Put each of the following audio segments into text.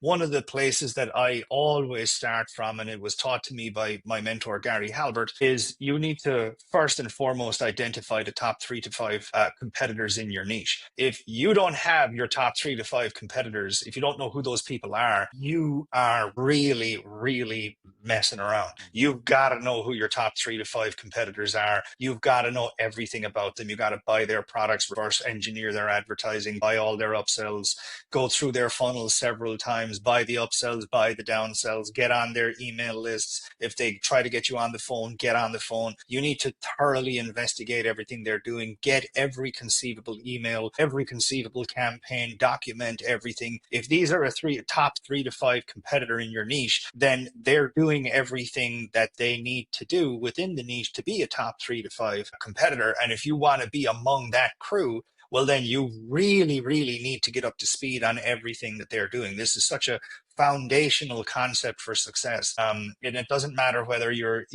one of the places that I always start from, and it was taught to me by my mentor, Gary Halbert, is you need to first and foremost identify the top 3 to 5 competitors in your niche. If you don't have your top 3 to 5 competitors, if you don't know who those people are, you are really, really messing around. You've got to know who your top 3 to 5 competitors are. You've got to know everything about them. You got to buy their products, reverse engineer their advertising, buy all their upsells, go through their funnels several times, buy the upsells, buy the downsells, get on their email lists. If they try to get you on the phone, get on the phone. You need to thoroughly investigate everything they're doing, get every conceivable email, every conceivable campaign, document everything. If these are a top 3 to 5 competitor in your niche, then they're doing everything that they need to do within the niche to be a top 3 to 5 competitor. And if you want to be among that crew, well, then you really, really need to get up to speed on everything that they're doing. This is such a foundational concept for success. And it doesn't matter whether you're,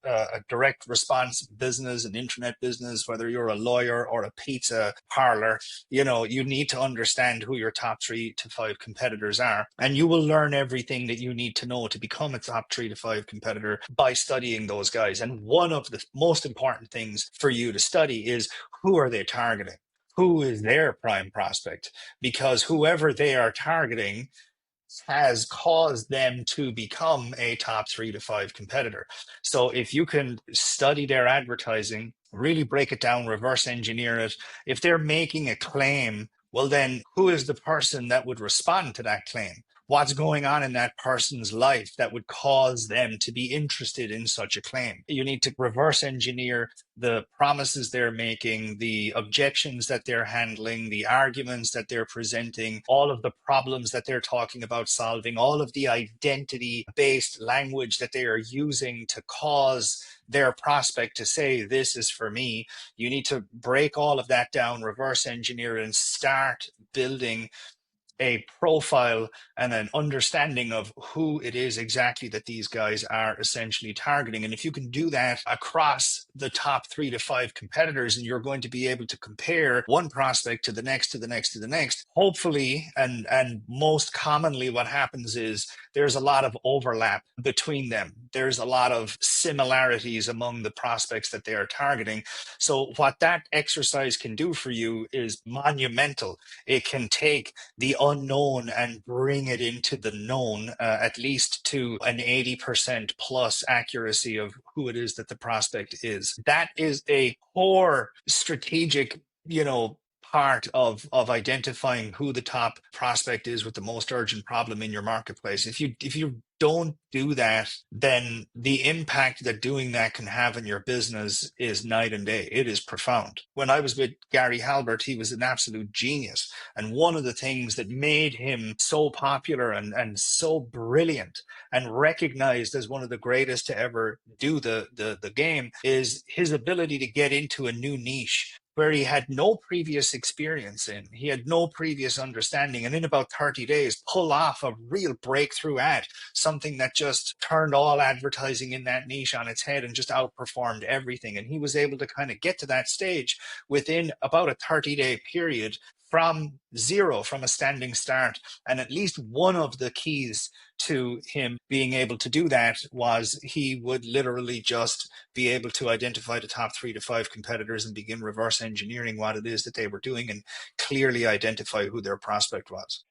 a direct response business, an internet business, whether you're a lawyer or a pizza parlor, you need to understand who your top 3 to 5 competitors are. And you will learn everything that you need to know to become a top 3 to 5 competitor by studying those guys. And one of the most important things for you to study is, who are they targeting? Who is their prime prospect? Because whoever they are targeting has caused them to become a top 3 to 5 competitor. So if you can study their advertising, really break it down, reverse engineer it, if they're making a claim, well, then who is the person that would respond to that claim? What's going on in that person's life that would cause them to be interested in such a claim? You need to reverse engineer the promises they're making, the objections that they're handling, the arguments that they're presenting, all of the problems that they're talking about solving, all of the identity-based language that they are using to cause their prospect to say, this is for me. You need to break all of that down, reverse engineer, and start building a profile and an understanding of who it is exactly that these guys are essentially targeting. And if you can do that across the top 3 to 5 competitors, and you're going to be able to compare one prospect to the next, to the next, to the next, hopefully, and most commonly what happens is there's a lot of overlap between them. There's a lot of similarities among the prospects that they are targeting. So what that exercise can do for you is monumental. It can take the unknown and bring it into the known, at least to an 80% plus accuracy of who it is that the prospect is. That is a core strategic, part of identifying who the top prospect is with the most urgent problem in your marketplace. If you don't do that, then the impact that doing that can have in your business is night and day. It is profound. When I was with Gary Halbert, he was an absolute genius. And one of the things that made him so popular and so brilliant and recognized as one of the greatest to ever do the game is his ability to get into a new niche where he had no previous experience in, he had no previous understanding, and in about 30 days, pull off a real breakthrough ad, something that just turned all advertising in that niche on its head and just outperformed everything. And he was able to kind of get to that stage within about a 30-day period from zero, from a standing start. And at least one of the keys to him being able to do that was he would literally just be able to identify the top 3 to 5 competitors and begin reverse engineering what it is that they were doing and clearly identify who their prospect was.